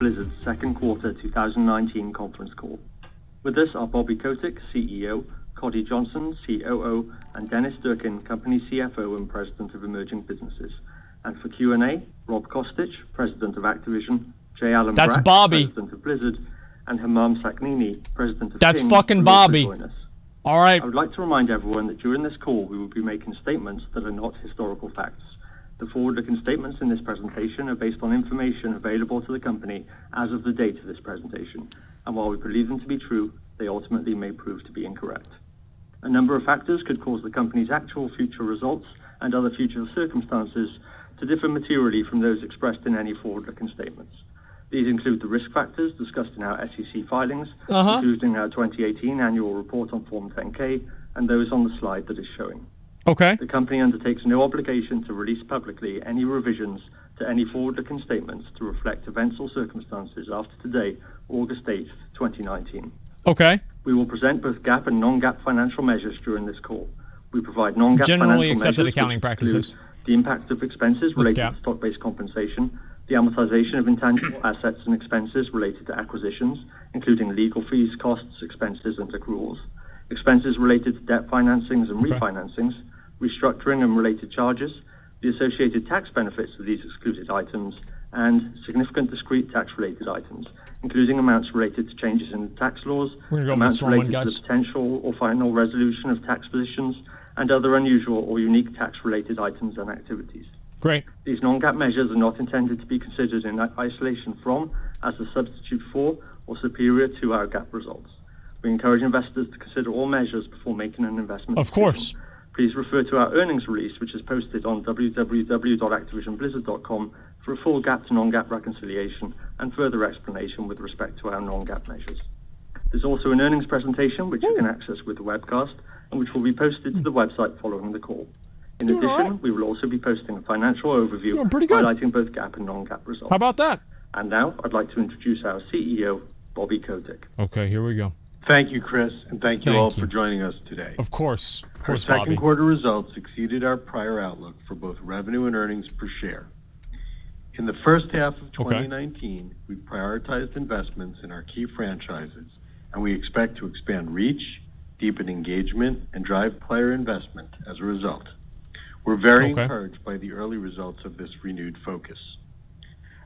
Blizzard's second quarter 2019 conference call. With us are Bobby Kotick, CEO, Cody Johnson, COO, and Dennis Durkin, Company CFO and President of Emerging Businesses. And for Q&A, Rob Kostich, President of Activision, J. Allen Brack, Bobby. President of Blizzard, and Hamam Saknini, President of That's King, fucking Bobby. join us. All right. I would like to remind everyone that during this call we will be making statements that are not historical facts. The forward-looking statements in this presentation are based on information available to the company as of the date of this presentation, and while we believe them to be true, they ultimately may prove to be incorrect. A number of factors could cause the company's actual future results and other future circumstances to differ materially from those expressed in any forward-looking statements. These include the risk factors discussed in our SEC filings, including our 2018 annual report on Form 10-K, and those on the slide that is showing. Okay. The company undertakes no obligation to release publicly any revisions to any forward-looking statements to reflect events or circumstances after today, August 8th, 2019. Okay. We will present both GAAP and non-GAAP financial measures during this call. We provide non-GAAP Generally financial accepted measures accounting practices. The impact of expenses related to stock-based compensation, the amortization of intangible assets and expenses related to acquisitions, including legal fees, costs, expenses, and accruals, expenses related to debt financings and refinancings, restructuring and related charges, the associated tax benefits of these excluded items, and significant discrete tax-related items, including amounts related to changes in tax laws, amounts related to the potential or final resolution of tax positions, and other unusual or unique tax-related items and activities. Great. These non-GAAP measures are not intended to be considered in isolation from, as a substitute for, or superior to our GAAP results. We encourage investors to consider all measures before making an investment Of course. Please refer to our earnings release, which is posted on www.activisionblizzard.com for a full GAAP to non-GAAP reconciliation and further explanation with respect to our non-GAAP measures. There's also an earnings presentation which you can access with the webcast and which will be posted to the website following the call. In addition, we will also be posting a financial overview highlighting both GAAP and non-GAAP results. How about that? And now, I'd like to introduce our CEO, Bobby Kotick. Okay, here we go. Thank you, Chris, and thank you all for joining us today. Of course. Our second quarter results exceeded our prior outlook for both revenue and earnings per share. In the first half of 2019, we prioritized investments in our key franchises, and we expect to expand reach, deepen engagement, and drive player investment as a result. We're very encouraged by the early results of this renewed focus.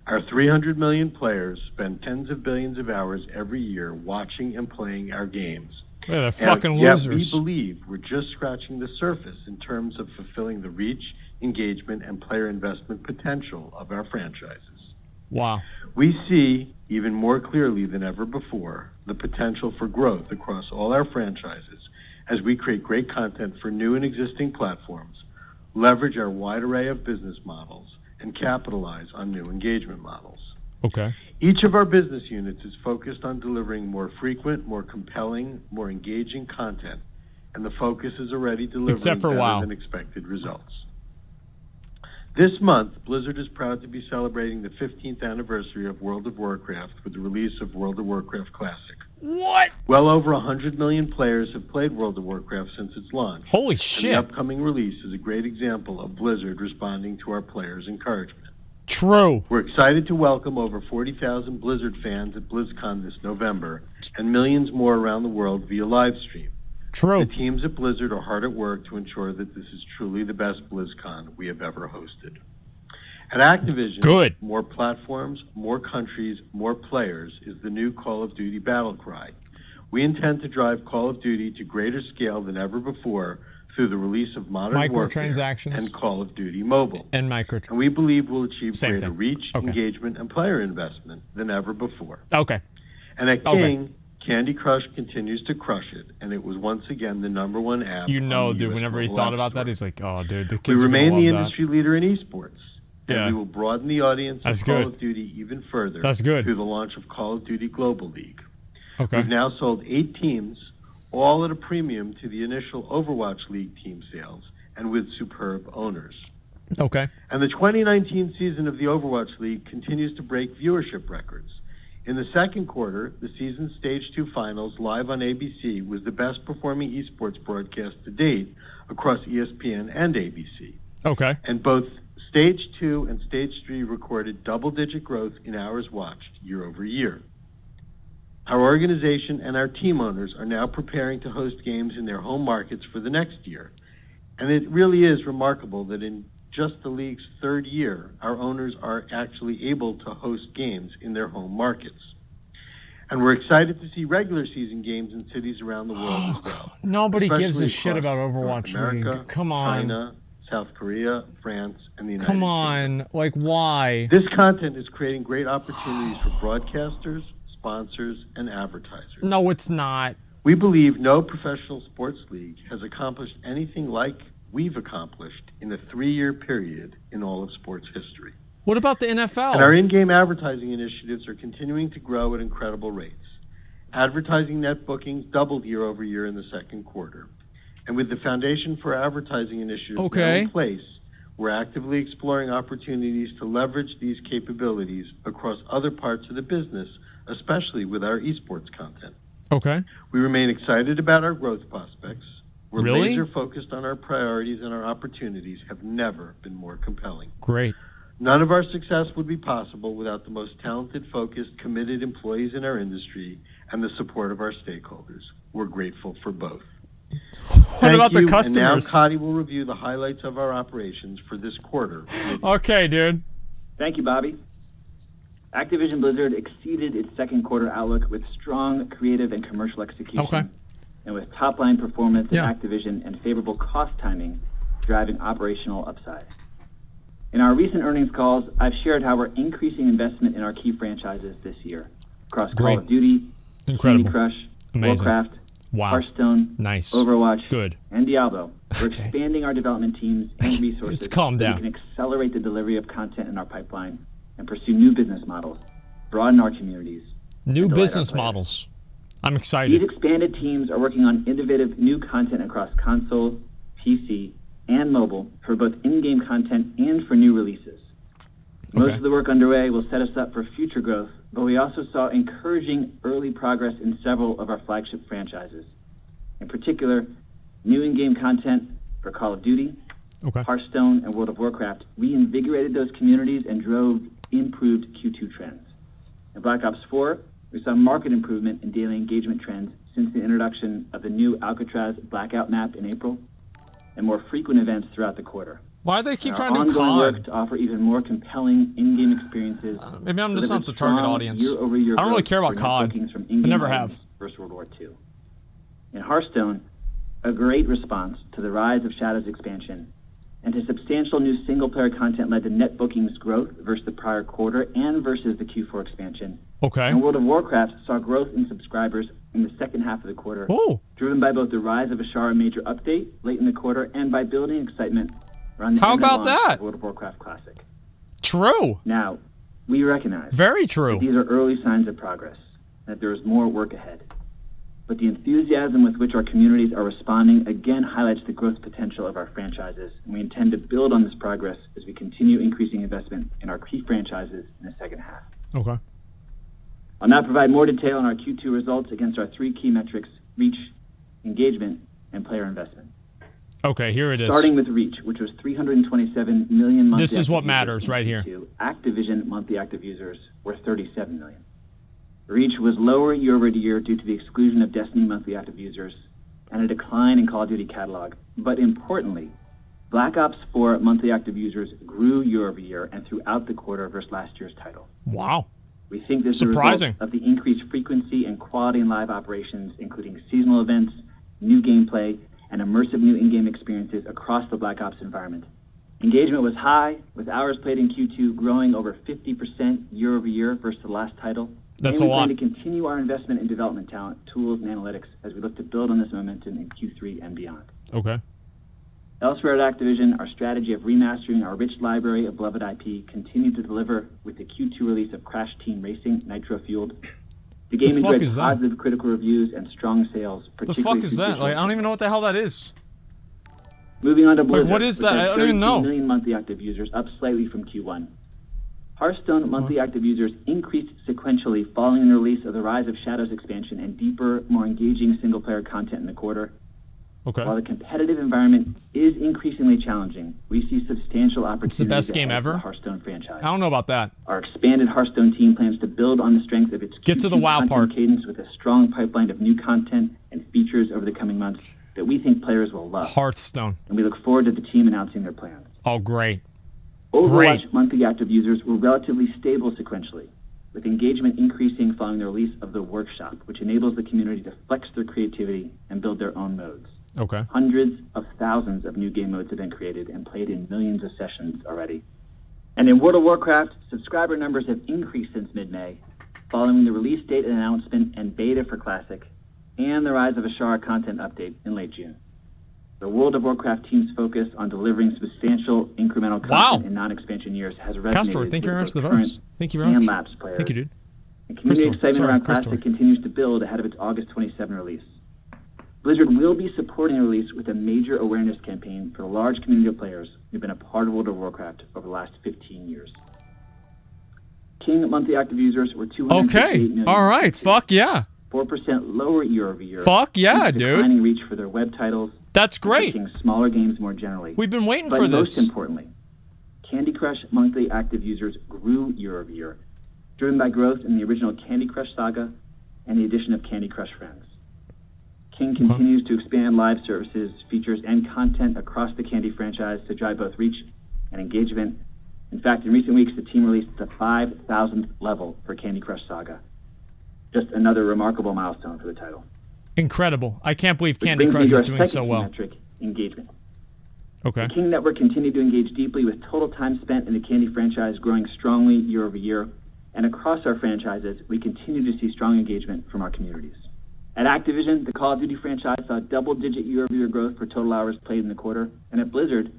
Our 300 million players spend tens of billions of hours every year watching and playing our games. Yeah, they're fucking losers. We believe we're just scratching the surface in terms of fulfilling the reach, engagement, and player investment potential of our franchises. Wow. We see, even more clearly than ever before, the potential for growth across all our franchises as we create great content for new and existing platforms, leverage our wide array of business models, and capitalize on new engagement models. Okay. Each of our business units is focused on delivering more frequent, more compelling, more engaging content, and the focus is already delivering better than expected results. This month, Blizzard is proud to be celebrating the 15th anniversary of World of Warcraft with the release of World of Warcraft Classic. What? Well over 100 million players have played World of Warcraft since its launch. Holy shit. And the upcoming release is a great example of Blizzard responding to our players' encouragement. True. We're excited to welcome over 40,000 Blizzard fans at BlizzCon this November, and millions more around the world via live stream. True. The teams at Blizzard are hard at work to ensure that this is truly the best BlizzCon we have ever hosted. At Activision, more platforms, more countries, more players is the new Call of Duty battle cry. We intend to drive Call of Duty to greater scale than ever before through the release of Modern Warfare and Call of Duty Mobile. And we believe we'll achieve greater reach, engagement, and player investment than ever before. Okay. And at King, Candy Crush continues to crush it, and it was once again the #1 app. You know, dude, whenever he thought about that, he's like, oh, dude, the kids We remain the love industry leader in esports. And we will broaden the audience of Call of Duty even further through the launch of Call of Duty Global League. We've now sold 8 teams, all at a premium to the initial Overwatch League team sales, and with superb owners. Okay. And the 2019 season of the Overwatch League continues to break viewership records. In the second quarter, the season Stage 2 finals live on ABC was the best performing esports broadcast to date across ESPN and ABC. Okay. And both Stage 2 and Stage 3 recorded double-digit growth in hours watched year over year. Our organization and our team owners are now preparing to host games in their home markets for the next year. And it really is remarkable that in just the league's third year, our owners are actually able to host games in their home markets. And we're excited to see regular season games in cities around the world as well. Nobody gives a especially shit about across Overwatch North America, League. Come on. China, South Korea, France, and the United Come States. on. Like, why? This content is creating great opportunities for broadcasters, sponsors, and advertisers. No, it's not. We believe no professional sports league has accomplished anything like we've accomplished in a 3-year period in all of sports history. What about the NFL? And our in-game advertising initiatives are continuing to grow at incredible rates. Advertising net bookings doubled year over year in the second quarter. And with the foundation for advertising initiatives now in place, we're actively exploring opportunities to leverage these capabilities across other parts of the business, especially with our esports content. Okay. We remain excited about our growth prospects. We're Really? laser focused on our priorities, and our opportunities have never been more compelling. Great. None of our success would be possible without the most talented, focused, committed employees in our industry and the support of our stakeholders. We're grateful for both. What about the customers? And now Cotty will review the highlights of our operations for this quarter. Okay, dude. Thank you, Bobby. Activision-Blizzard exceeded its second quarter outlook with strong creative and commercial execution. Okay. And with top-line performance Yeah. at Activision and favorable cost timing driving operational upside. In our recent earnings calls, I've shared how we're increasing investment in our key franchises this year across Great. Call of Duty, Incredible. Candy Crush, Amazing. Warcraft, Wow. Hearthstone, Nice. Overwatch, Good. and Diablo. We're expanding our development teams and resources It's calm so down. we can accelerate the delivery of content in our pipeline and pursue new business models, broaden our communities. New and delight our business players. models. I'm These excited. expanded teams are working on innovative new content across console, PC, and mobile for both in-game content and for new releases. Most Okay. of the work underway will set us up for future growth, but we also saw encouraging early progress in several of our flagship franchises. In particular, new in-game content for Call of Duty, Okay. Hearthstone, and World of Warcraft reinvigorated those communities and drove improved Q2 trends. In Black Ops 4, we saw marked improvement in daily engagement trends since the introduction of the new Alcatraz Blackout map in April, and more frequent events throughout the quarter. Why do they keep And trying our to do ongoing work COD? to offer even more compelling in-game experiences. Maybe I'm just delivered not the target strong audience. year-over-year I don't really growth care about for net COD. bookings from I in-game never items have. versus World War II. In Hearthstone, a great response to the Rise of Shadows expansion and to substantial new single-player content led to net bookings growth versus the prior quarter and versus the Q4 expansion. Okay. And World of Warcraft saw growth in subscribers in the second half of the quarter, Oh. driven by both the Rise of Ashara major update late in the quarter and by building excitement around the How imminent about launch that? of World of Warcraft Classic. True. Now, we recognize Very that true. these are early signs of progress, and that there is more work ahead. But the enthusiasm with which our communities are responding again highlights the growth potential of our franchises, and we intend to build on this progress as we continue increasing investment in our key franchises in the second half. Okay. I'll now provide more detail on our Q2 results against our three key metrics: reach, engagement, and player investment. Okay, here it is. Starting with reach, which was 327 million monthly This is what active matters users in right here. Q2. Activision monthly active users were 37 million. Reach was lower year over year due to the exclusion of Destiny monthly active users and a decline in Call of Duty catalog. But importantly, Black Ops 4 monthly active users grew year over year and throughout the quarter versus last year's title. Wow. We think this is Surprising. a result of the increased frequency and quality in live operations, including seasonal events, new gameplay, and immersive new in-game experiences across the Black Ops environment. Engagement was high, with hours played in Q2 growing over 50% year over year versus the last title. That's and a we lot. plan to continue our investment in development talent, tools, and analytics as we look to build on this momentum in Q3 and beyond. Okay. Elsewhere at Activision, our strategy of remastering our rich library of beloved IP continued to deliver with the Q2 release of Crash Team Racing Nitro Fueled. The game The fuck enjoyed is that? positive critical reviews and strong sales, The particularly fuck is through that? digital Like, I don't even know what the hell that is. Moving on to Blizzard, what is which that? had I don't even 32 know. million monthly active users, up slightly from Q1. Hearthstone monthly active users increased sequentially following the release of the Rise of Shadows expansion and deeper, more engaging single-player content in the quarter. Okay. While the competitive environment is increasingly challenging, we see substantial opportunities. It's the best game ahead for ever. the Hearthstone franchise. I don't know about that. Our expanded Hearthstone team plans to build on the strength of its Get to the Q2 WoW content part. cadence with a strong pipeline of new content and features over the coming months that we think players will love. Hearthstone. And we look forward to the team announcing their plans. Oh, great. Overwatch Great. monthly active users were relatively stable sequentially, with engagement increasing following the release of the Workshop, which enables the community to flex their creativity and build their own modes. Okay. Hundreds of thousands of new game modes have been created and played in millions of sessions already. And in World of Warcraft, subscriber numbers have increased since mid-May, following the release date announcement and beta for Classic, and the rise of a Shara content update in late June. The World of Warcraft team's focus on delivering substantial incremental content in non-expansion years has resonated Castor, thank you very much with for the current votes. Thank you very and much. lapsed players. Thank you, dude. And community Crystal. excitement Sorry, around Crystal. Classic continues to build ahead of its August 27 release. Blizzard will be supporting the release with a major awareness campaign for the large community of players who've been a part of World of Warcraft over the last 15 years. King monthly active users were 258 Okay. million. All right. Fuck yeah. 4% lower year over year. Fuck yeah, due to dude. declining reach for their web titles. That's great. Affecting smaller games more generally. We've been waiting But for most this. importantly, Candy Crush monthly active users grew year over year, driven by growth in the original Candy Crush saga and the addition of Candy Crush Friends. King continues to expand live services, features, and content across the Candy franchise to drive both reach and engagement. In fact, in recent weeks, the team released the 5,000th level for Candy Crush Saga. Just another remarkable milestone for the title. Incredible. I can't believe Which Candy brings Crush me to is our doing second so key well. metric, engagement. Okay. The King Network continued to engage deeply with total time spent in the Candy franchise growing strongly year over year. And across our franchises, we continue to see strong engagement from our communities. At Activision, the Call of Duty franchise saw double-digit year-over-year growth for total hours played in the quarter. And at Blizzard,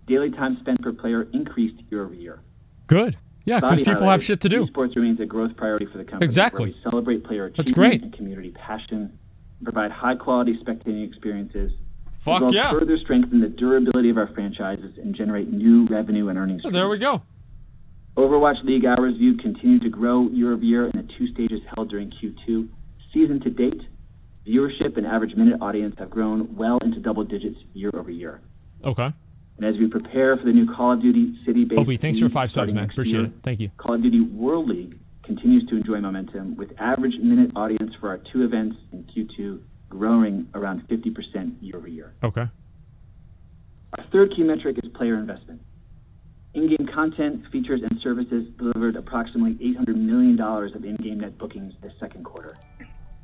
daily time spent per player increased year over year. Good. Yeah, because Bobby people have highlighted, shit to do. Esports remains a growth priority for the company. Exactly. Where we celebrate player That's achievement great. and community passion, provide high-quality spectating experiences, Fuck as well as yeah. further strengthen the durability of our franchises and generate new revenue and earnings So there we streams. go. Overwatch League hours viewed continued to grow year over year in the 2 stages held during Q2. Season to date, viewership and average minute audience have grown well into double digits year over year. Okay. And as we prepare for the new Call of Duty city-based Opie, thanks for league 5 subs, starting man. next Appreciate year, it. Thank you. Call of Duty World League continues to enjoy momentum, with average minute audience for our 2 events in Q2 growing around 50% year over year. Okay. Our third key metric is player investment. In-game content, features, and services delivered approximately $800 million of in-game net bookings this second quarter.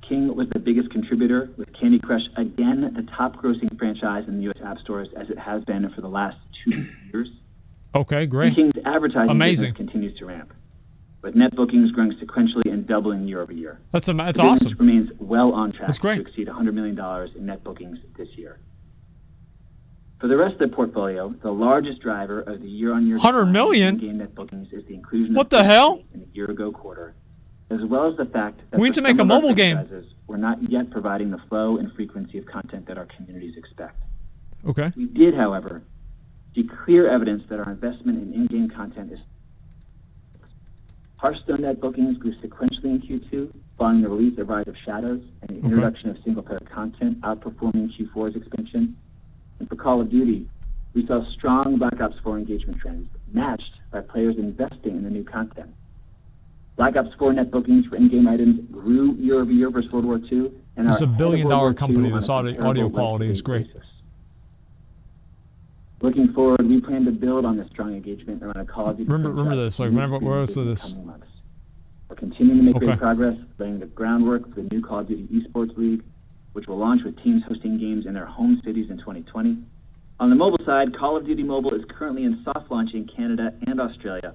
King was the biggest contributor, with Candy Crush again the top-grossing franchise in the U.S. app stores, as it has been for the last 2 years. Okay, great. King's advertising Amazing. business continues to ramp, with net bookings growing sequentially and doubling year over year. That's The business awesome. remains well on track That's great. to exceed $100 million in net bookings this year. For the rest of the portfolio, the largest driver of the year-on-year 100 decline million? in game net bookings is the inclusion What of the hell? Destiny in the year-ago quarter, as well as the fact that We need for to make some a of our mobile game. franchises, we're not yet providing the flow and frequency of content that our communities expect. Okay. We did, however, see clear evidence that our investment in in-game content is. Hearthstone net bookings grew sequentially in Q2, following the release of Rise of Shadows and the introduction of single-player content, outperforming Q4's expansion. And for Call of Duty, we saw strong Black Ops 4 engagement trends, matched by players investing in the new content. Black Ops 4 net bookings for in-game items grew year over year versus World War II, and This is are a ahead of billion-dollar World War company. II on This a audio comparable quality is like-to-date great. basis. Looking forward, we plan to build on this strong engagement around a Call of Duty. Remember franchise this, like, with new remember- where else experiences is in the this? coming months. We're continuing to make Okay. great progress, laying the groundwork for the new Call of Duty Esports League, which will launch with teams hosting games in their home cities in 2020. On the mobile side, Call of Duty Mobile is currently in soft launch in Canada and Australia.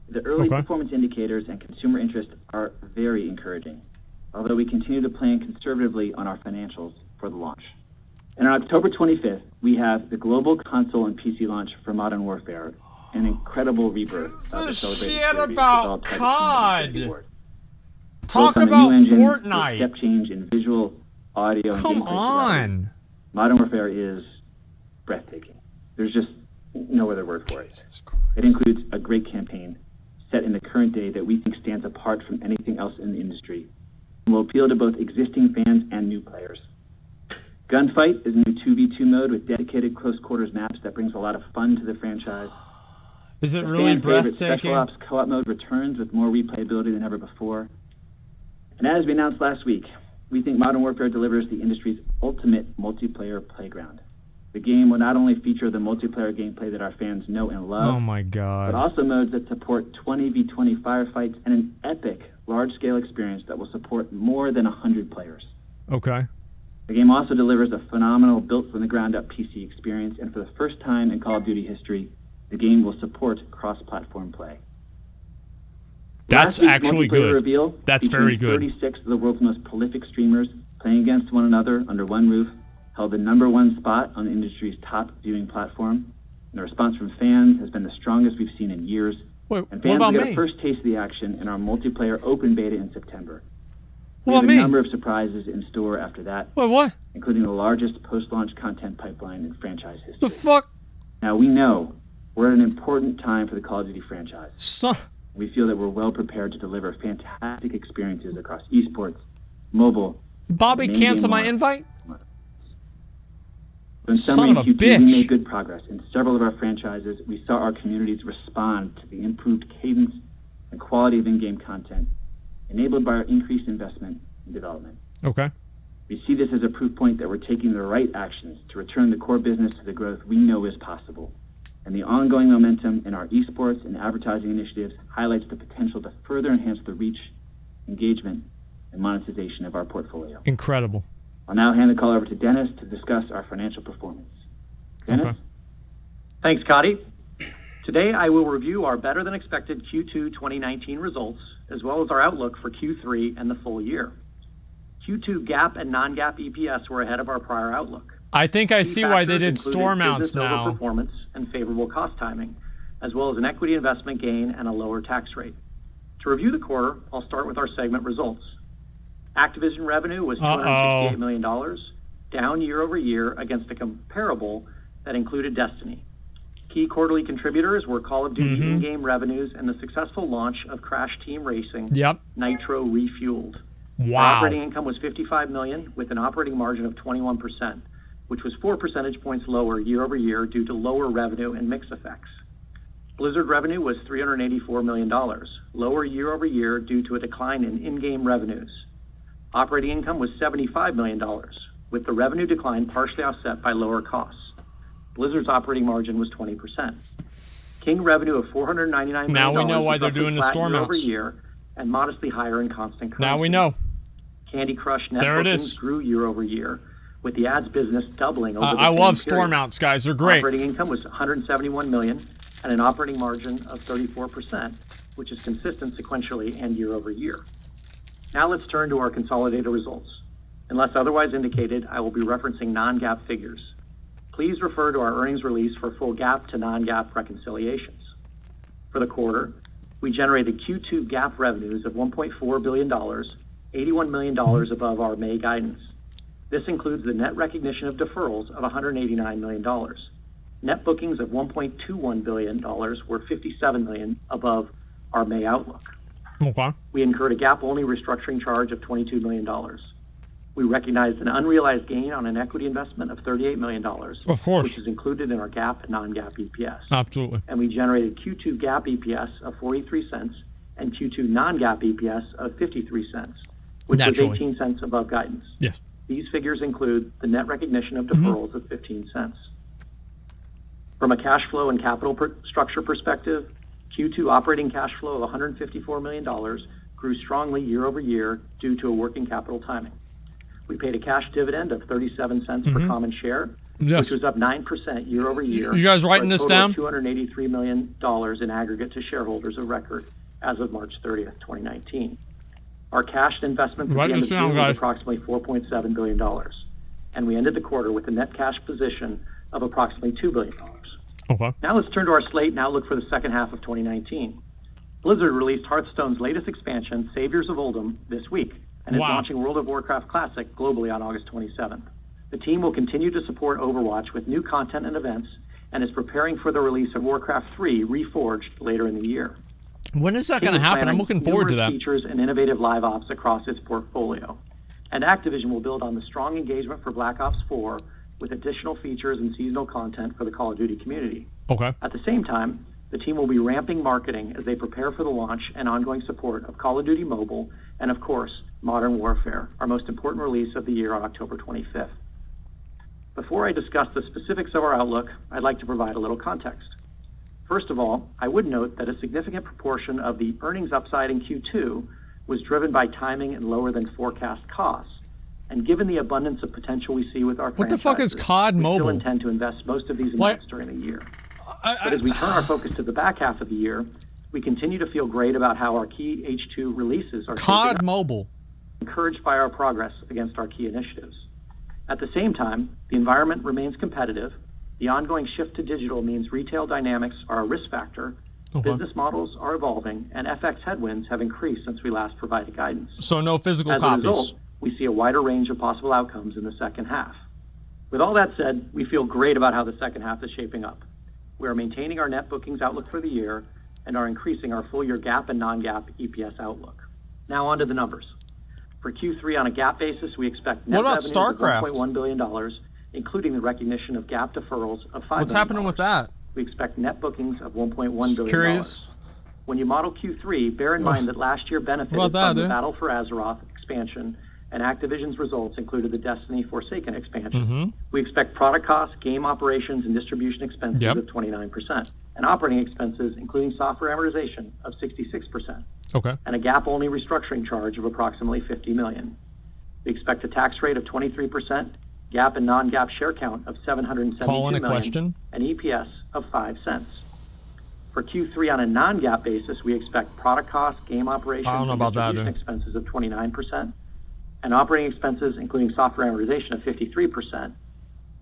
The early Okay. performance indicators and consumer interest are very encouraging, although we continue to plan conservatively on our financials for the launch. And on October 25th, we have the global console and PC launch for Modern Warfare, an incredible rebirth of the celebrated shit series about developed by the Team COD. Infinity Ward. Talk Built on a about new engine, Fortnite. with step change in visual, audio, and Come gameplay fidelity. on. Modern Warfare is breathtaking. There's just no other word for it. It includes a great campaign set in the current day that we think stands apart from anything else in the industry and will appeal to both existing fans and new players. Gunfight is a new 2v2 mode with dedicated close quarters maps that brings a lot of fun to the franchise. Is it The really fan-favorite breathtaking? Special Ops co-op mode returns with more replayability than ever before. And as we announced last week, we think Modern Warfare delivers the industry's ultimate multiplayer playground. The game will not only feature the multiplayer gameplay that our fans know and love, Oh my but god. also modes that support 20v20 firefights and an epic large-scale experience that will support more than 100 players. Okay. The game also delivers a phenomenal built-from-the-ground-up PC experience, and for the first time in Call of Duty history, the game will support cross-platform play. That's Last week's actually multiplayer good. Reveal That's very good. 36 of the world's most prolific streamers playing against one another under one roof held the #1 spot on the industry's top viewing platform, and the response from fans has been the strongest we've seen in years. Wait, And what fans about will get me? a first taste of the action in our multiplayer open beta in September. What We have about a me? number of surprises in store after that, Wait, what? including the largest post-launch content pipeline in franchise history. The fuck? Now, we know we're at an important time for the Call of Duty franchise. Son. We feel that we're well prepared to deliver fantastic experiences across esports, mobile. Bobby and cancel my in-game invite? So in Son summary, of a Q2, bitch. we made good progress. In several of our franchises, we saw our communities respond to the improved cadence and quality of in-game content, enabled by our increased investment in development. Okay. We see this as a proof point that we're taking the right actions to return the core business to the growth we know is possible. And the ongoing momentum in our esports and advertising initiatives highlights the potential to further enhance the reach, engagement, and monetization of our portfolio. Incredible. I'll now hand the call over to Dennis to discuss our financial performance. Dennis? Okay. Thanks, Scotty. Today, I will review our better-than-expected Q2 2019 results, as well as our outlook for Q3 and the full year. Q2 GAAP and non-GAAP EPS were ahead of our prior outlook. I think I Key see why they factors did included store mounts business now. overperformance and favorable cost timing, as well as an equity investment gain and a lower tax rate. To review the quarter, I'll start with our segment results. Activision revenue was $268 million, down year over year against a comparable that included Destiny. Key quarterly contributors were Call of Duty in-game revenues and the successful launch of Crash Team Racing Yep. Nitro Refueled. Wow. Operating income was $55 million with an operating margin of 21%, which was 4 percentage points lower year over year due to lower revenue and mix effects. Blizzard revenue was $384 million, lower year over year due to a decline in-game revenues. Operating income was $75 million, with the revenue decline partially offset by lower costs. Blizzard's operating margin was 20%. King revenue of $499 million. Now we know why was they're roughly doing the flat store year over mounts. year and modestly higher in constant currency. Now we know. Candy Crush net There it bookings is. grew year over year, with the ads business doubling over the I same love store period. mounts, guys. They're great. Operating income was $171 million and an operating margin of 34%, which is consistent sequentially and year over year. Now let's turn to our consolidated results. Unless otherwise indicated, I will be referencing non-GAAP figures. Please refer to our earnings release for full GAAP to non-GAAP reconciliations. For the quarter, we generated Q2 GAAP revenues of $1.4 billion, $81 million above our May guidance. This includes the net recognition of deferrals of $189 million. Net bookings of $1.21 billion were $57 million above our May outlook. Okay. We incurred a GAAP-only restructuring charge of $22 million. We recognized an unrealized gain on an equity investment of $38 million, Of course. which is included in our GAAP and non-GAAP EPS. Absolutely. And we generated Q2 GAAP EPS of 43 cents and Q2 non-GAAP EPS of 53 cents, which Naturally. was 18 cents above guidance. Yes. These figures include the net recognition of deferrals of 15 cents. From a cash flow and capital structure perspective, Q2 operating cash flow of $154 million grew strongly year over year due to a working capital timing. We paid a cash dividend of 37 cents per common share, Yes. which was up 9% year over year. You guys writing this down? $283 million in aggregate to shareholders of record as of March 30th, 2019. Our cash and investments at Write the end this of down, June guys. was approximately $4.7 billion, and we ended the quarter with a net cash position of approximately $2 billion. Okay. Now let's turn to our slate and outlook for the second half of 2019. Blizzard released Hearthstone's latest expansion, Saviors of Uldum, this week, and is Wow. launching World of Warcraft Classic globally on August 27th. The team will continue to support Overwatch with new content and events, and is preparing for the release of Warcraft 3 Reforged later in the year. When is that King going to is happen? I'm planning looking forward to numerous that. features and innovative live ops across its portfolio. And Activision will build on the strong engagement for Black Ops 4 with additional features and seasonal content for the Call of Duty community. Okay. At the same time, the team will be ramping marketing as they prepare for the launch and ongoing support of Call of Duty Mobile and, of course, Modern Warfare, our most important release of the year on October 25th. Before I discuss the specifics of our outlook, I'd like to provide a little context. First of all, I would note that a significant proportion of the earnings upside in Q2 was driven by timing and lower than forecast costs. And given the abundance of potential we see with our What the fuck is COD we Mobile? still intend to invest most of these amounts during the year. But as we turn our focus to the back half of the year, we continue to feel great about how our key H2 releases are COD Mobile. Encouraged by our progress against our key initiatives. At the same time, the environment remains competitive. The ongoing shift to digital means retail dynamics are a risk factor. Okay. Business models are evolving, and FX headwinds have increased since we last provided guidance. So no physical As copies. a result, we see a wider range of possible outcomes in the second half. With all that said, we feel great about how the second half is shaping up. We are maintaining our net bookings outlook for the year and are increasing our full-year GAAP and non-GAAP EPS outlook. Now on to the numbers. For Q3 on a GAAP basis, we expect net What about revenues StarCraft? of $1.1 billion, including the recognition of GAAP deferrals of $5 What's million. happening with that? We expect net bookings of $1.1 billion. Curious. When you model Q3, bear in mind that last year benefited What about from that, the dude? Battle for Azeroth expansion, and Activision's results included the Destiny Forsaken expansion. Mm-hmm. We expect product costs, game operations, and distribution expenses Yep. of 29%, and operating expenses, including software amortization, of 66%, Okay. and a GAAP-only restructuring charge of approximately $50 million. We expect a tax rate of 23%, GAAP and non-GAAP share count of 772 Call in a million, question. and EPS of 5 cents. For Q3 on a non-GAAP basis, we expect product costs, game operations, I don't know and about that, distribution expenses of 29%, and operating expenses, including software amortization, of 53%.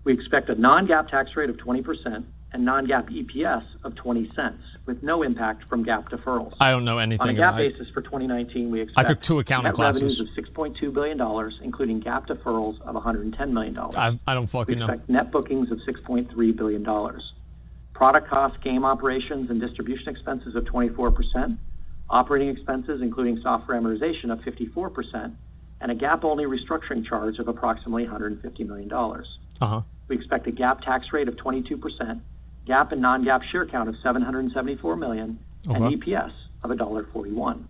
We expect a non-GAAP tax rate of 20% and non-GAAP EPS of 20 cents, with no impact from GAAP deferrals. I don't know anything On a GAAP about basis for 2019, we I expect took 2 accounting net classes. revenues of $6.2 billion, including GAAP deferrals of $110 million. I don't We fucking know. expect net bookings of $6.3 billion. Product costs, game operations, and distribution expenses of 24%, operating expenses, including software amortization, of 54%, and a GAAP-only restructuring charge of approximately $150 million. Uh-huh. We expect a GAAP tax rate of 22%, GAAP and non-GAAP share count of 774 million, and Okay. EPS of $1.41.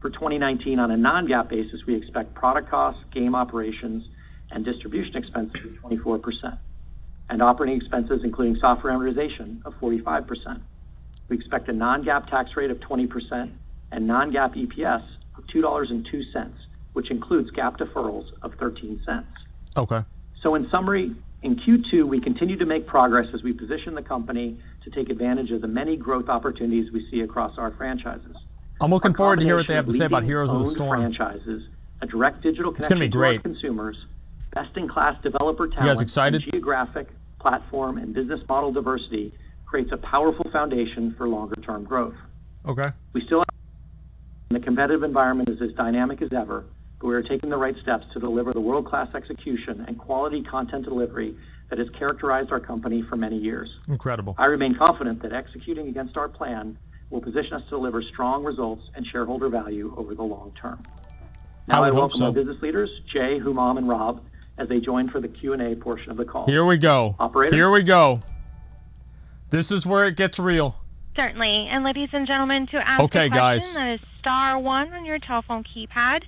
For 2019, on a non-GAAP basis, we expect product costs, game operations, and distribution expenses of 24%, and operating expenses, including software amortization, of 45%. We expect a non-GAAP tax rate of 20% and non-GAAP EPS of $2.02, which includes GAAP deferrals of 13 cents. Okay. So in summary, in Q2, we continue to make progress as we position the company to take advantage of the many growth opportunities we see across our franchises. I'm looking Our forward to hear what they combination have to say about leading Heroes of the owned Storm. franchises, a direct digital It's gonna be connection to our great. consumers, best-in-class developer talent, guys excited? and geographic, platform, and business model diversity creates a powerful foundation for longer-term growth. Okay. We still have, and the competitive environment is as dynamic as ever, but we are taking the right steps to deliver the world-class execution and quality content delivery that has characterized our company for many years. Incredible. I remain confident that executing against our plan will position us to deliver strong results and shareholder value over the long term. Now I I would hope welcome so. our business leaders, Jay, Humam, and Rob, as they join for the Q&A portion of the call. Here we go. Operator? Here we go. This is where it gets real. Certainly. And ladies and gentlemen, to ask Okay, a question, guys. that is *1 on your telephone keypad.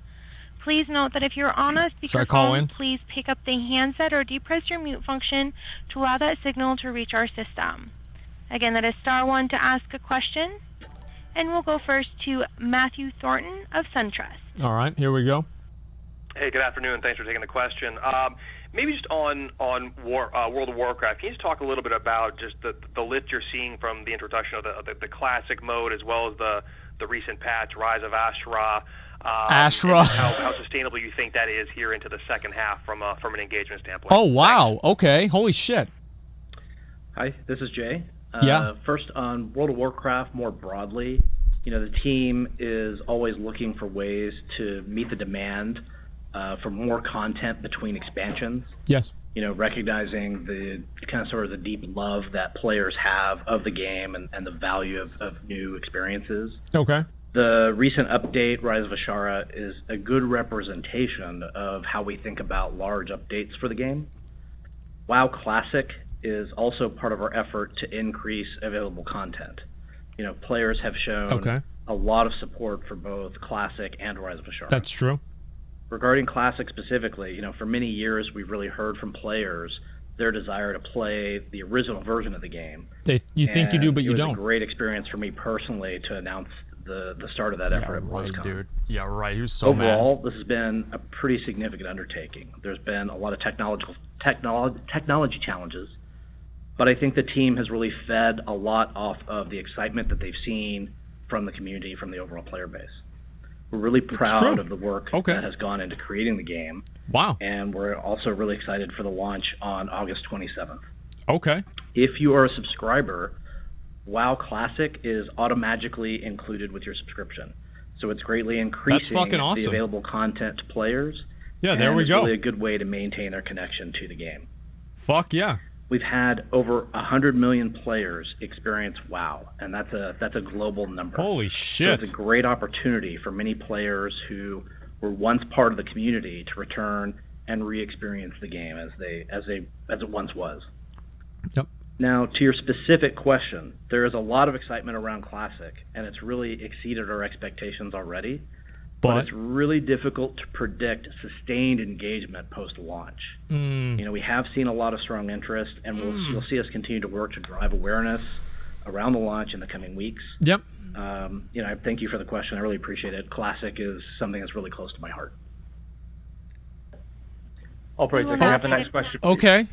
Please note that if you're on a Should I call in? speakerphone, please pick up the handset or depress your mute function to allow that signal to reach our system. Again, that is *1 to ask a question. And we'll go first to Matthew Thornton of SunTrust. All right, here we go. Hey, good afternoon. Thanks for taking the question. Maybe just on World of Warcraft, can you just talk a little bit about just the lift you're seeing from the introduction of the classic mode as well as the recent patch, Rise of Ashra? Ashra. And how sustainable you think that is here into the second half from an engagement standpoint? Oh, wow. Okay. Holy shit. Hi, this is Jay. Yeah. First, on World of Warcraft more broadly, the team is always looking for ways to meet the demand for more content between expansions. Yes. Recognizing the kind of sort of the deep love that players have of the game and the value of new experiences. Okay. The recent update, Rise of Ashara, is a good representation of how we think about large updates for the game. WoW Classic is also part of our effort to increase available content. You know, players have shown a lot of support for both Classic and Rise of Ashara. That's true. Regarding Classic specifically, you know, for many years we've really heard from players their desire to play the original version of the game. You think you do, but you don't. It was a great experience for me personally to announce the start of that effort at BlizzCon. Dude. Yeah, right. He was so Overall, mad. this has been a pretty significant undertaking. There's been a lot of technology challenges, but I think the team has really fed a lot off of the excitement that they've seen from the community, from the overall player base. We're really proud of the work that has gone into creating the game. Wow. And we're also really excited for the launch on August 27th. Okay. If you are a subscriber, WoW Classic is automatically included with your subscription. So it's greatly increasing the available content to players. Yeah, there we go. It's really a good way to maintain their connection to the game. Fuck yeah. We've had over 100 million players experience WoW, and that's a global number. Holy shit. So it's a great opportunity for many players who were once part of the community to return and re-experience the game as it once was. Yep. Now, to your specific question, there is a lot of excitement around Classic, and it's really exceeded our expectations already. But it's really difficult to predict sustained engagement post-launch. You know, we have seen a lot of strong interest, and you'll see us continue to work to drive awareness around the launch in the coming weeks. Yep. You know, thank you for the question. I really appreciate it. Classic is something that's really close to my heart. Operator, can I have the next question, please? Okay.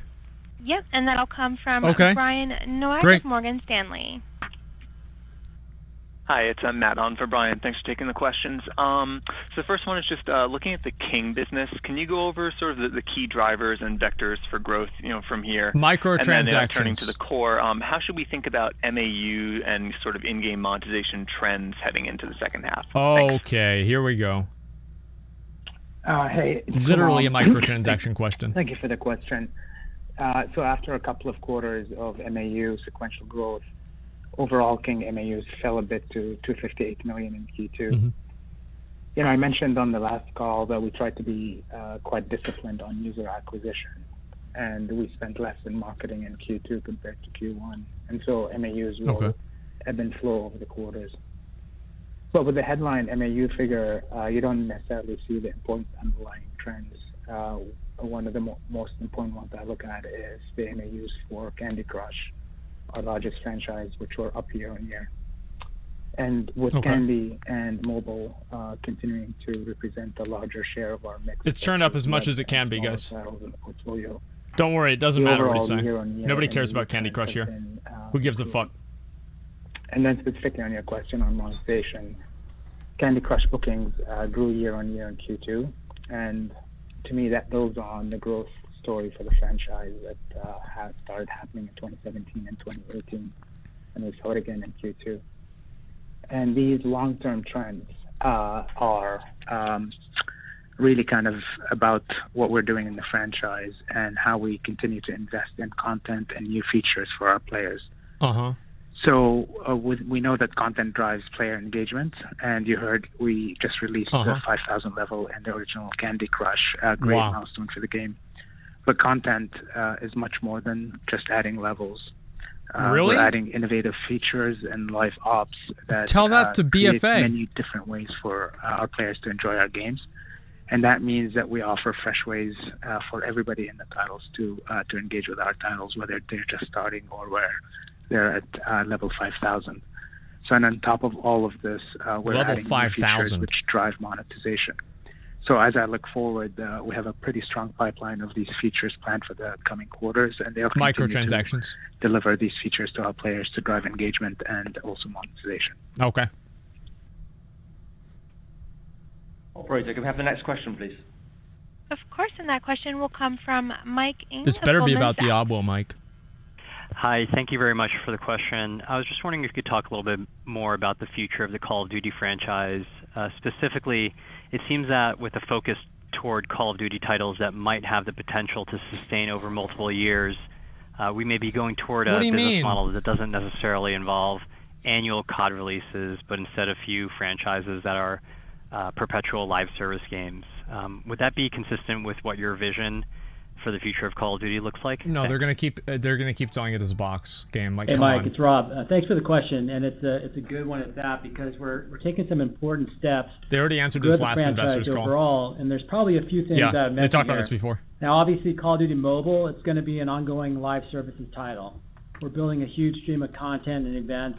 Yep, and that'll come from Brian Nowak of Morgan Stanley. Hi, it's Matt on for Brian. Thanks for taking the questions. So the first one is just looking at the King business. Can you go over sort of the key drivers and vectors for growth, you know, from here? Microtransactions. And then turning to the core, how should we think about MAU and sort of in-game monetization trends heading into the second half? Okay, here we go. Hey, literally a microtransaction question. Thank you for the question. So after a couple of quarters of MAU sequential growth, overall King MAUs fell a bit to 258 million in Q2. You know, I mentioned on the last call that we tried to be quite disciplined on user acquisition, and we spent less in marketing in Q2 compared to Q1, and so MAUs will ebb and flow over the quarters. But with the headline MAU figure, you don't necessarily see the important underlying trends. One of the most important ones I look at is the MAUs for Candy Crush, our largest franchise, which were up year on year. And with Candy and mobile continuing to represent a larger share of our mix. It's turned up as much as it can be, guys. Don't worry, it doesn't matter what he's saying. Nobody cares about Candy Crush here. Who gives a fuck? And then specifically on your question on monetization, Candy Crush bookings grew year on year in Q2, and to me that builds on the growth story for the franchise that has started happening in 2017 and 2018, and we saw it again in Q2. And these long-term trends are really kind of about what we're doing in the franchise and how we continue to invest in content and new features for our players. So we know that content drives player engagement, and you heard we just released the 5,000 level and the original Candy Crush, a great milestone for the game. But content is much more than just adding levels. Really? We're adding innovative features and live ops that tell that to BFA. Create many different ways for our players to enjoy our games. And that means that we offer fresh ways for everybody in the titles to engage with our titles, whether they're just starting or where they're at level 5,000. So, and on top of all of this, we're level adding new features which drive monetization. So as I look forward, we have a pretty strong pipeline of these features planned for the coming quarters, and they'll continue to deliver these features to our players to drive engagement and also monetization. Okay. Operator, can we have the next question, please? Of course, and that question will come from Mike Ng. This better be about Diablo, Mike. Hi, thank you very much for the question. I was just wondering if you could talk a little bit more about the future of the Call of Duty franchise. Specifically, it seems that with a focus toward Call of Duty titles that might have the potential to sustain over multiple years, we may be going toward a business model that doesn't necessarily involve annual COD releases, but instead a few franchises that are perpetual live service games. Would that be consistent with what your vision for the future of Call of Duty looks like? No, they're gonna keep selling it as a box game. Like, hey, Mike, it's Rob. Thanks for the question, and it's a good one at that because we're taking some important steps. They already answered this last investors call. Overall, and there's probably a few things that I've mentioned. They talked about this before. Now, obviously, Call of Duty Mobile, it's going to be an ongoing live services title. We're building a huge stream of content and events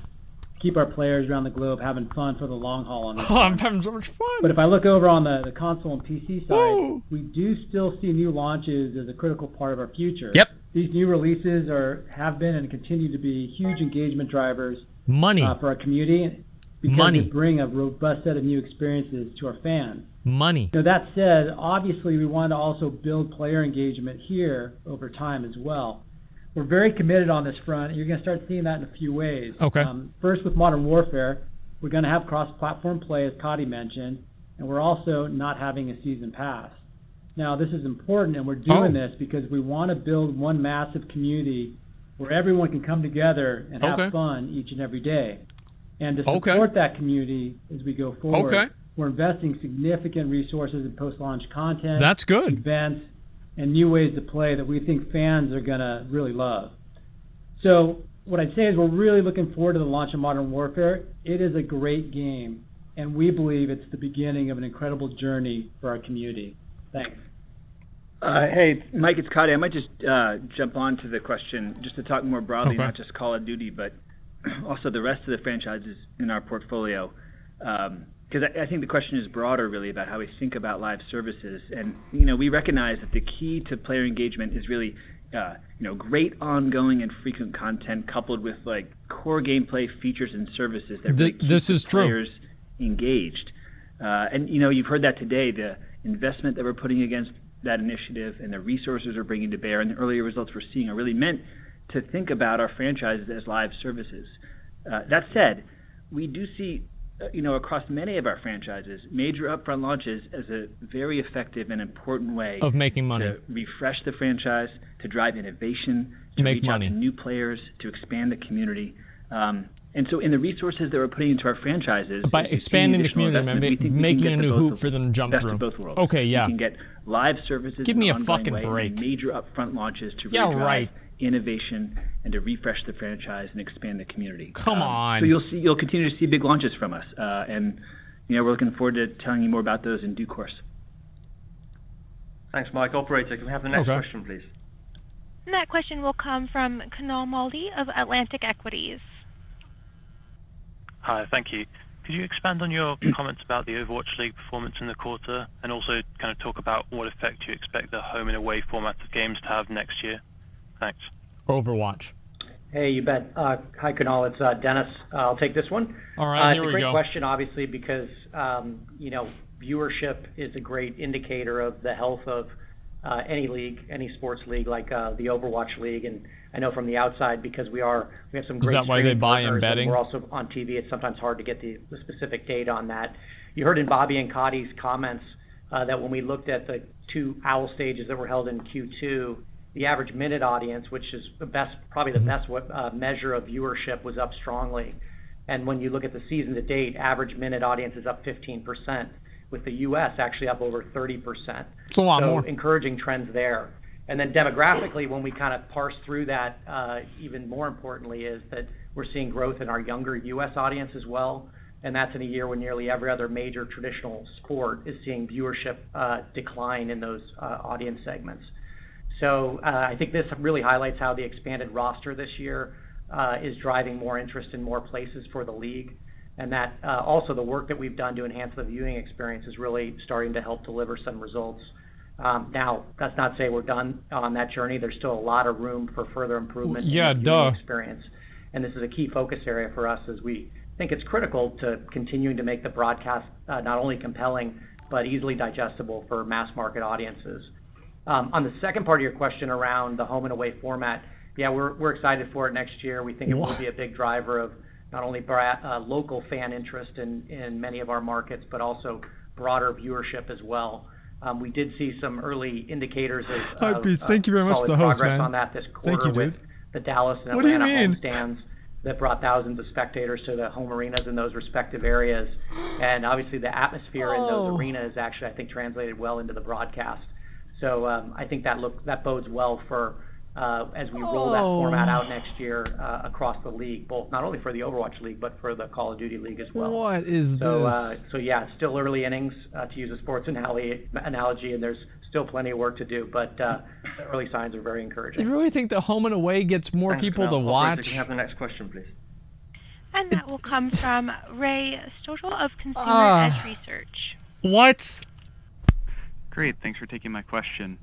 to keep our players around the globe having fun for the long haul on this. Oh, I'm having so much fun. But if I look over on the console and PC side, we do still see new launches as a critical part of our future. Yep. These new releases have been and continue to be huge engagement drivers for our community because they bring a robust set of new experiences to our fans. Now, that said, obviously we want to also build player engagement here over time as well. We're very committed on this front, and you're going to start seeing that in a few ways. Okay. First, with Modern Warfare, we're going to have cross-platform play, as Cody mentioned, and we're also not having a season pass. Now, this is important, and we're doing this because we want to build one massive community where everyone can come together and have fun each and every day. And to support that community as we go forward, we're investing significant resources in post-launch content, events, and new ways to play that we think fans are going to really love. So what I'd say is we're really looking forward to the launch of Modern Warfare. It is a great game, and we believe it's the beginning of an incredible journey for our community. Thanks. Hey, Mike, it's Cody. I might just jump on to the question just to talk more broadly, not just Call of Duty, but also the rest of the franchises in our portfolio. Because I think the question is broader, really, about how we think about live services. And, we recognize that the key to player engagement is really, great ongoing and frequent content coupled with, core gameplay features and services that really keep players engaged. And, you've heard that today, the investment that we're putting against that initiative and the resources we're bringing to bear and the earlier results we're seeing are really meant to think about our franchises as live services. That said, we do see across many of our franchises, major upfront launches as a very effective and important way of making money, to refresh the franchise, to drive innovation, to reach out to new players, to expand the community. And so in the resources that we're putting into our franchises, by expanding the community, making a new hoop for them to jump through. Both worlds. Okay, yeah. We can get live services. Give me a fucking break. And major upfront launches to really drive innovation and to refresh the franchise and expand the community. Come on. So you'll continue to see big launches from us, and we're looking forward to telling you more about those in due course. Thanks, Mike. Operator, can we have the next question, please? And that question will come from Kunal Maldi of Atlantic Equities. Hi, thank you. Could you expand on your comments about the Overwatch League performance in the quarter, and also kind of talk about what effect you expect the home and away format of games to have next year? Thanks. Overwatch. Hey, you bet. Hi, Kunal. It's Dennis. I'll take this one. All right, here we go. It's a great question, obviously, because viewership is a great indicator of the health of any league, any sports league like the Overwatch League. And I know from the outside, because we have some great. Is that why they buy in betting? We're also on TV. It's sometimes hard to get the specific data on that. You heard in Bobby and Cody's comments that when we looked at the two OWL stages that were held in Q2. The average minute audience, which is probably the best measure of viewership, was up strongly. And when you look at the season to date, average minute audience is up 15%, with the U.S. actually up over 30%. It's a lot more. So encouraging trends there. And then demographically, when we kind of parse through that, even more importantly is that we're seeing growth in our younger U.S. audience as well. And that's in a year when nearly every other major traditional sport is seeing viewership decline in those audience segments. So I think this really highlights how the expanded roster this year is driving more interest in more places for the league, and that also the work that we've done to enhance the viewing experience is really starting to help deliver some results. Now, that's not to say we're done on that journey. There's still a lot of room for further improvement in the viewing experience, and this is a key focus area for us as we think it's critical to continuing to make the broadcast not only compelling but easily digestible for mass market audiences. On the second part of your question around the home and away format, we're excited for it next year. We think it will be a big driver of not only local fan interest in many of our markets, but also broader viewership as well. We did see some early indicators of thank you very much, the host, progress man. on that this quarter with the Dallas and What do you Atlanta mean? homestands. that brought thousands of spectators to the home arenas in those respective areas. And obviously the atmosphere in those arenas actually, I think, translated well into the broadcast. So I think that bodes well for as we roll that format out next year across the league, both not only for the Overwatch League, but for the Call of Duty League as well. What is this? So yeah, still early innings, to use a sports analogy, and there's still plenty of work to do, but the early signs are very encouraging. You really think the home and away gets more people to watch? Can we have the next question, please? And that will come from Ray Stochel of Consumer Edge Research. What? Great, thanks for taking my question.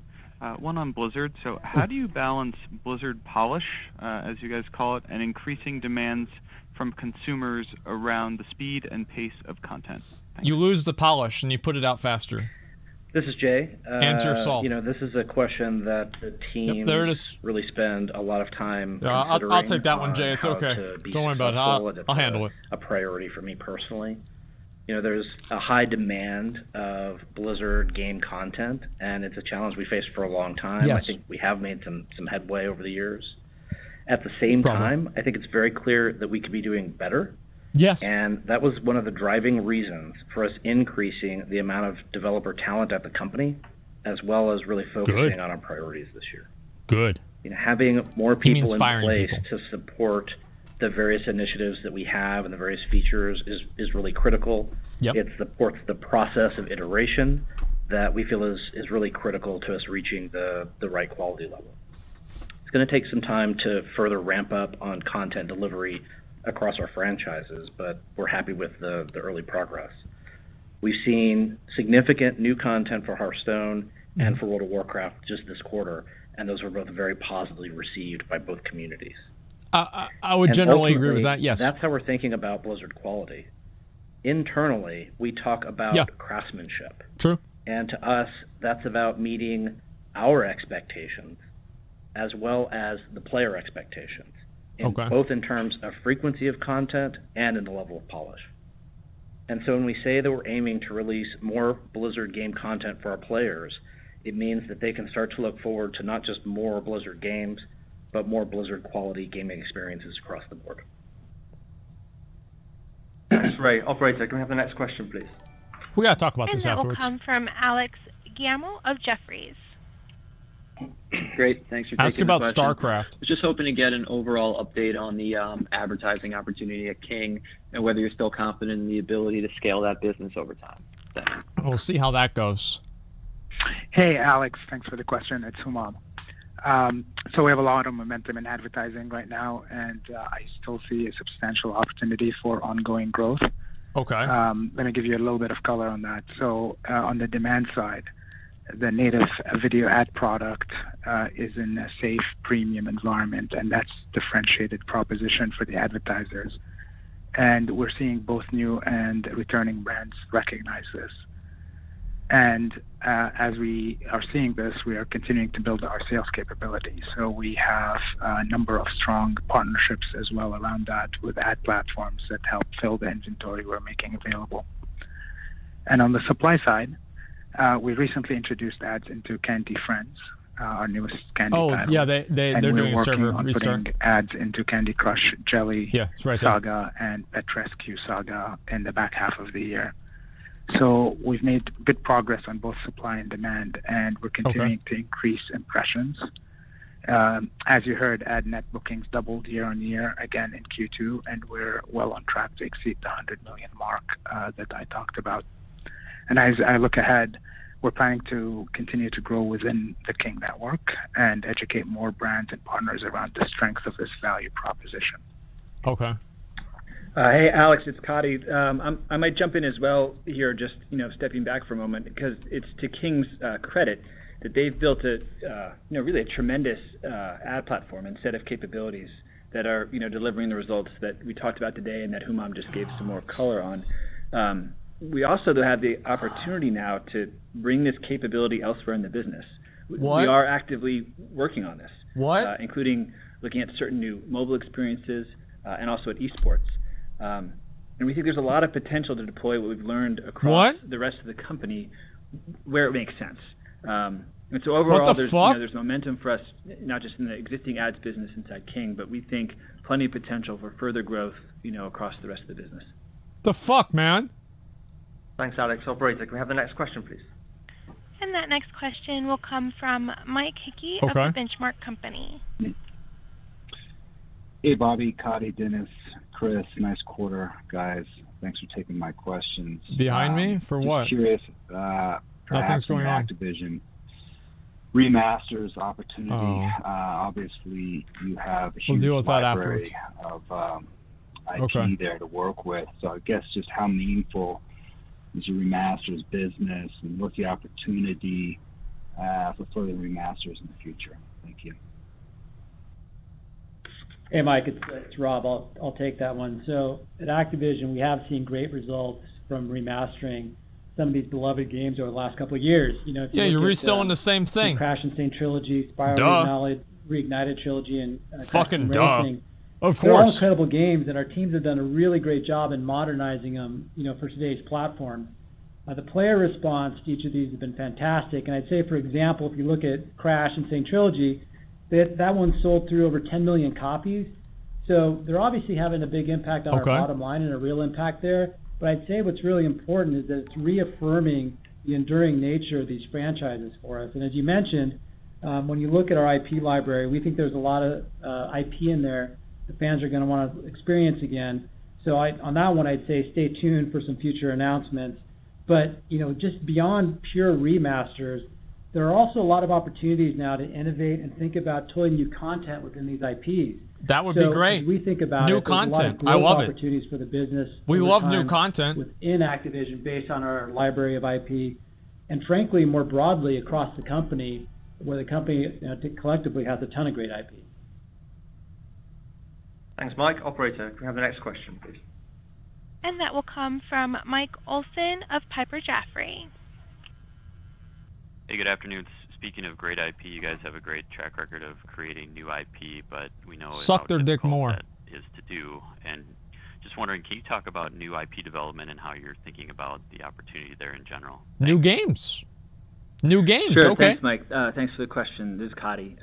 One on Blizzard. So how do you balance Blizzard polish, as you guys call it, and increasing demands from consumers around the speed and pace of content? Thanks. You lose the polish and you put it out faster. This is Jay. Answer yourself. This is a question that the team really spend a lot of time considering. I'll take that one, Jay. It's okay. Don't worry about it. I'll handle it. A priority for me personally. There's a high demand of Blizzard game content, and it's a challenge we faced for a long time. Yes. I think we have made some headway over the years. At the same time, I think it's very clear that we could be doing better. Yes. And that was one of the driving reasons for us increasing the amount of developer talent at the company, as well as really focusing on our priorities this year. Good. Having more people in place to support the various initiatives that we have and the various features is really critical. Yep. It supports the process of iteration that we feel is really critical to us reaching the right quality level. It's going to take some time to further ramp up on content delivery across our franchises, but we're happy with the early progress. We've seen significant new content for Hearthstone and for World of Warcraft just this quarter, and those were both very positively received by both communities. I would generally agree with that, yes. That's how we're thinking about Blizzard quality. Internally, we talk about craftsmanship. True. And to us, that's about meeting our expectations as well as the player expectations, both in terms of frequency of content and in the level of polish. And so when we say that we're aiming to release more Blizzard game content for our players, it means that they can start to look forward to not just more Blizzard games, but more Blizzard quality gaming experiences across the board. That's right. Operator, can we have the next question, please? We got to talk about this afterwards. And that will come from Alex Gamble of Jefferies. Great, thanks for taking the question. Ask about StarCraft. I was just hoping to get an overall update on the advertising opportunity at King and whether you're still confident in the ability to scale that business over time. Thanks. We'll see how that goes. Hey, Alex. Thanks for the question. It's Humam. So we have a lot of momentum in advertising right now, and I still see a substantial opportunity for ongoing growth. Okay. Let me give you a little bit of color on that. So on the demand side, the native video ad product is in a safe, premium environment, and that's differentiated proposition for the advertisers. And we're seeing both new and returning brands recognize this. And as we are seeing this, we are continuing to build our sales capability. So we have a number of strong partnerships as well around that with ad platforms that help fill the inventory we're making available. And on the supply side, we recently introduced ads into Candy Friends, our newest Candy title. Oh, yeah, they're doing a server restart. And we're working on putting ads into Candy Crush Jelly Saga and Pet Rescue Saga in the back half of the year. So we've made good progress on both supply and demand, and we're continuing to increase impressions. As you heard, ad net bookings doubled year on year again in Q2, and we're well on track to exceed the 100 million mark that I talked about. And as I look ahead, we're planning to continue to grow within the King network and educate more brands and partners around the strength of this value proposition. Okay. Hey, Alex, it's Cody. I might jump in as well here, just stepping back for a moment, because it's to King's credit that they've built really a tremendous ad platform and set of capabilities that are delivering the results that we talked about today and that Humam just gave some more color on. We also have the opportunity now to bring this capability elsewhere in the business. What? We are actively working on this. What? Including looking at certain new mobile experiences and also at esports. And we think there's a lot of potential to deploy what we've learned across the rest of the company where it makes sense. And And so overall, What the fuck? There's momentum for us, not just in the existing ads business inside King, but we think plenty of potential for further growth, across the rest of the business. The fuck, man? Thanks, Alex. Operator, can we have the next question, please? And that next question will come from Mike Hickey of the Benchmark Company. Hey, Bobby, Cody, Dennis, Chris, nice quarter, guys. Thanks for taking my questions. Behind me? For just what? Curious, Nothing's going on. Activision Remasters opportunity. Obviously, you have a huge library of IP there to work with. So I guess just how meaningful is your remasters business, and what's the opportunity for further remasters in the future? Thank you. Hey, Mike, it's Rob. I'll take that one. So at Activision, we have seen great results from remastering some of these beloved games over the last couple of years. You're reselling the same thing. The Crash and Sane trilogy, Spyro Reignited trilogy, and fucking Racing. Of course. They're all incredible games, and our teams have done a really great job in modernizing them, for today's platform. The player response to each of these has been fantastic, and I'd say, for example, if you look at Crash and Sane trilogy, that one sold through over 10 million copies. So they're obviously having a big impact on our bottom line and a real impact there. But I'd say what's really important is that it's reaffirming the enduring nature of these franchises for us. And as you mentioned, when you look at our IP library, we think there's a lot of IP in there that fans are going to want to experience again. So on that one, I'd say stay tuned for some future announcements. But, just beyond pure remasters, there are also a lot of opportunities now to innovate and think about totally new content within these IPs. That would be great. As we think about new content. I love it. Opportunities for the business. We love new content within Activision based on our library of IP, and frankly, more broadly across the company, where the company collectively has a ton of great IP. Thanks, Mike. Operator, can we have the next question, please? And that will come from Mike Olson of Piper Jaffray. Hey, good afternoon. Speaking of great IP, you guys have a great track record of creating new IP, but we know suck their dick more that is to do. And just wondering, can you talk about new IP development and how you're thinking about the opportunity there in general? New games. New games. Sure. Okay. Thanks, Mike. Thanks for the question. This is Cody.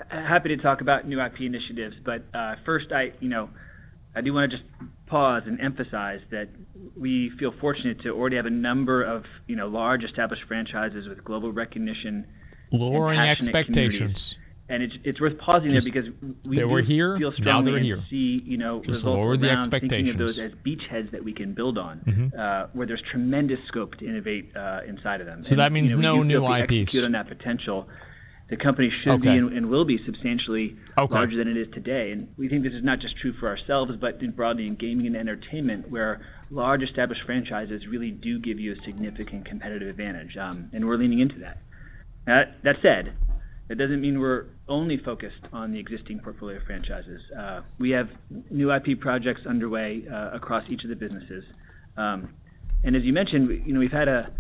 Happy to talk about new IP initiatives, but first, I do want to just pause and emphasize that we feel fortunate to already have a number of large established franchises with global recognition, lowering expectations. And it's worth pausing there because we feel strongly to see results lower the around expectations. thinking of those as beachheads that we can build on, where there's tremendous scope to innovate inside of them. So that means no new IPs. IPs. Execute on that potential. The company should be and will be substantially larger than it is today. And we think this is not just true for ourselves, but broadly in gaming and entertainment, where large established franchises really do give you a significant competitive advantage. And we're leaning into that. That said, that doesn't mean we're only focused on the existing portfolio of franchises. We have new IP projects underway across each of the businesses. And as you mentioned, we've had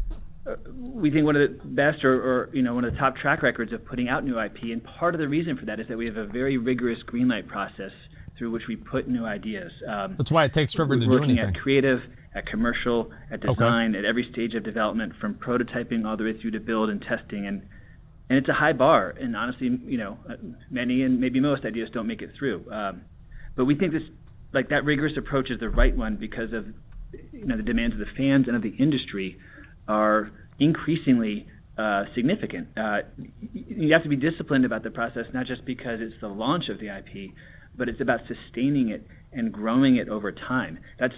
we think one of the best or one of the top track records of putting out new IP, and part of the reason for that is that we have a very rigorous greenlight process through which we put new ideas. That's why it takes forever to do anything. Working at creative, at commercial, at design, at every stage of development, from prototyping all the way through to build and testing, and it's a high bar. And honestly, many and maybe most ideas don't make it through. But we think that rigorous approach is the right one because of the demands of the fans and of the industry are increasingly significant. You have to be disciplined about the process, not just because it's the launch of the IP, but it's about sustaining it and growing it over time. That's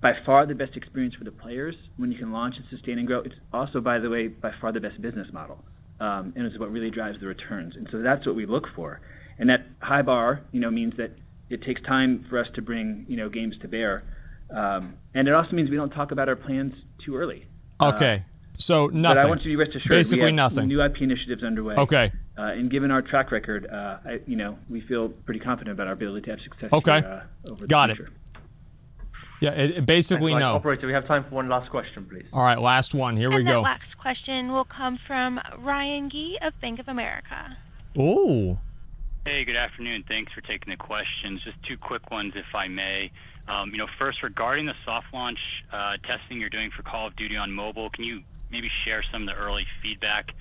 by far the best experience for the players when you can launch and sustain and grow. It's also, by the way, by far the best business model, and it's what really drives the returns. And so that's what we look for. And that high bar, means that it takes time for us to bring, games to bear. And it also means we don't talk about our plans too early. Okay, so nothing. But I want you to be rest assured. Basically we have nothing. New IP initiatives underway. Okay. And given our track record, we feel pretty confident about our ability to have success here, over the Got future. it. Yeah, basically Thanks, Mike. no. Operator, we have time for one last question, please. All right, last one. Here we go. That last question will come from Ryan Gee of Bank of America. Ooh. Hey, good afternoon. Thanks for taking the questions. Just two quick ones, if I may. First, regarding the soft launch testing you're doing for Call of Duty on mobile, can you maybe share some of the early feedback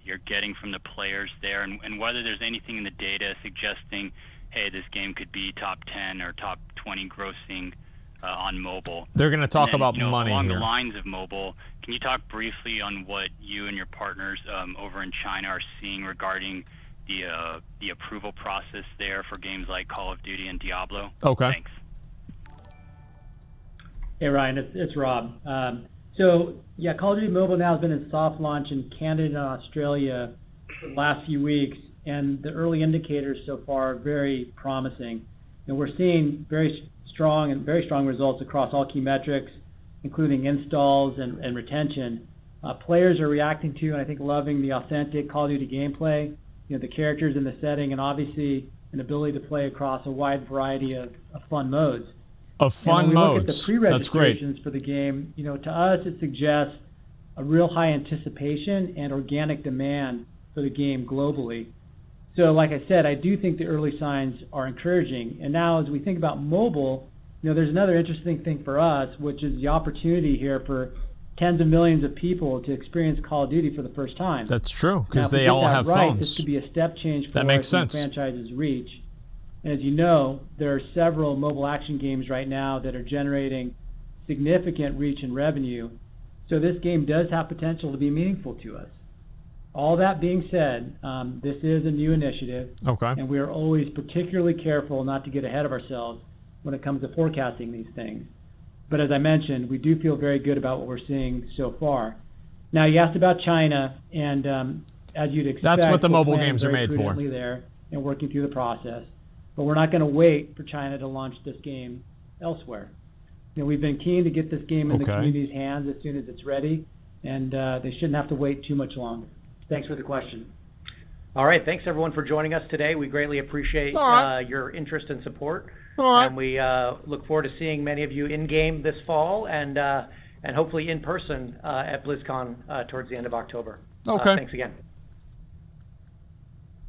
you're getting from the players there, and whether there's anything in the data suggesting, hey, this game could be top 10 or top 20 grossing on mobile. They're going to talk about money along here. the lines of mobile, can you talk briefly on what you and your partners over in China are seeing regarding the approval process there for games like Call of Duty and Diablo? Okay. Thanks. Hey Ryan, it's Rob. So yeah, Call of Duty Mobile now has been in soft launch in Canada and Australia for the last few weeks, and the early indicators so far are very promising. And we're seeing very strong results across all key metrics, including installs and retention. Players are reacting to and I think loving the authentic Call of Duty gameplay, the characters in the setting, and obviously an ability to play across a wide variety of fun modes. Fun modes. When we look at modes. the pre-registrations for the game, to us it suggests a real high anticipation and organic demand for the game globally. So like I said, I do think the early signs are encouraging. And now as we think about mobile, there's another interesting thing for us, which is the opportunity here for tens of millions of people to experience Call of Duty for the first time. That's true, because they all have phones. This could be a step change for that makes sense. The franchise's reach. And as you know, there are several mobile action games right now that are generating significant reach and revenue. So this game does have potential to be meaningful to us. All that being said, this is a new initiative, and we are always particularly careful not to get ahead of ourselves when it comes to forecasting these things. But as I mentioned, we do feel very good about what we're seeing so far. Now, you asked about China, and as you'd expect, that's what the mobile we're games are made for. There and working through the process. But we're not going to wait for China to launch this game elsewhere. We've been keen to get this game in the community's hands as soon as it's ready, and they shouldn't have to wait too much longer. Thanks for the question. All right, thanks everyone for joining us today. We greatly appreciate your interest and support, and we look forward to seeing many of you in game this fall and hopefully in person at BlizzCon towards the end of October. Thanks again.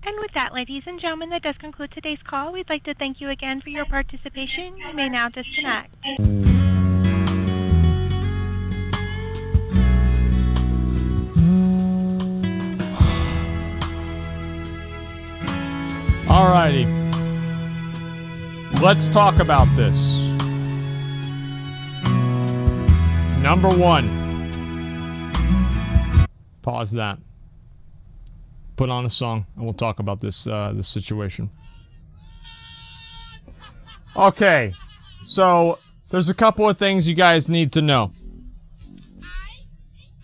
And with that, ladies and gentlemen, that does conclude today's call. We'd like to thank you again for your participation. You may now disconnect. Alrighty. Let's talk about this. Number one. Pause that. Put on a song, and we'll talk about this this situation. Okay, so there's a couple of things you guys need to know.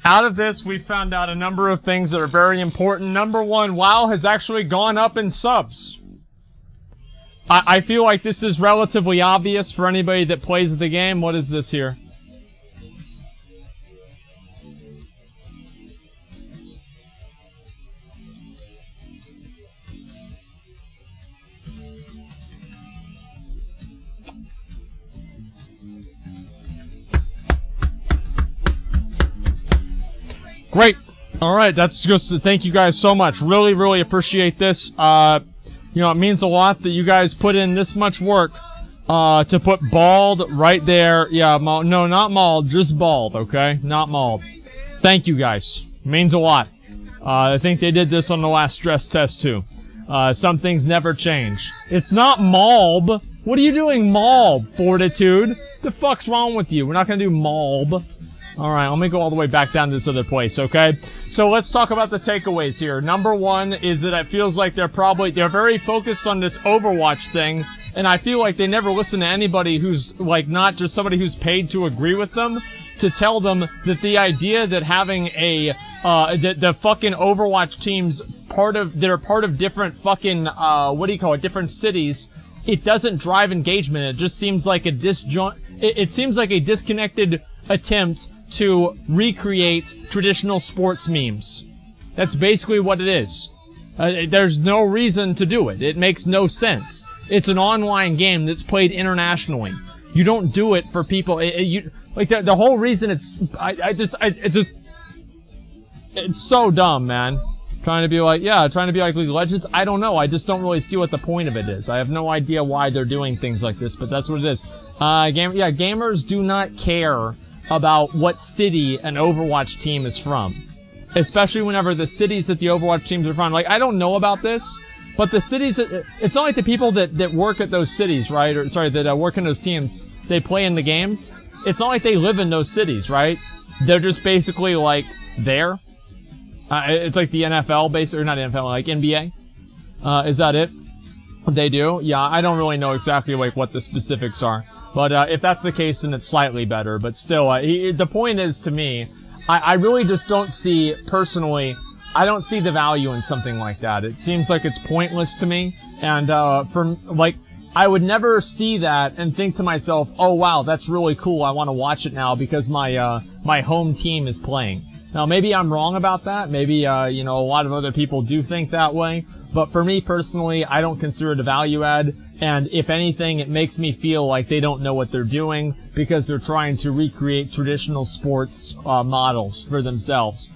Out of this, we found out a number of things that are very important. Number one, WoW has actually gone up in subs. I feel like this is relatively obvious for anybody that plays the game. What is this here? Great. All right, that's just thank you guys so much. Really, really appreciate this. It means a lot that you guys put in this much work to put bald right there. Yeah, no, not mauled, just bald, okay? Not mauled. Thank you guys. Means a lot. I think they did this on the last stress test too. Some things never change. It's not Malb. What are you doing, Malb, Fortitude? The fuck's wrong with you? We're not gonna do Malb. Alright, let me go all the way back down to this other place, okay? So let's talk about the takeaways here. Number one is that it feels like they're very focused on this Overwatch thing, and I feel like they never listen to anybody who's, like, not just somebody who's paid to agree with them, to tell them that the idea that having the fucking Overwatch teams that are part of different fucking, different cities, it doesn't drive engagement. It just seems like it seems like a disconnected attempt to recreate traditional sports memes. That's basically what it is. There's no reason to do it. It makes no sense. It's an online game that's played internationally. You don't do it for people. The whole reason it's so dumb, man. Trying to be like League of Legends. I don't know. I just don't really see what the point of it is. I have no idea why they're doing things like this, but that's what it is. Gamers do not care about what city an Overwatch team is from. especially whenever the cities that the Overwatch teams are from. Like, I don't know about this, but the cities, it's not like the people that work at those cities, right? Or, sorry, that work in those teams, they play in the games. It's not like they live in those cities, right? They're just basically, like, there. It's like the NFL, or not NFL, like NBA. Is that it? They do? Yeah, I don't really know exactly, like, what the specifics are. But if that's the case, then it's slightly better. But still, the point is, to me, I really just don't see, personally, I don't see the value in something like that. It seems like it's pointless to me. And I would never see that and think to myself, oh wow, that's really cool, I want to watch it now because my home team is playing. Now, maybe I'm wrong about that. Maybe, a lot of other people do think that way. But for me personally, I don't consider it a value add. And if anything, it makes me feel like they don't know what they're doing because they're trying to recreate traditional sports models for themselves.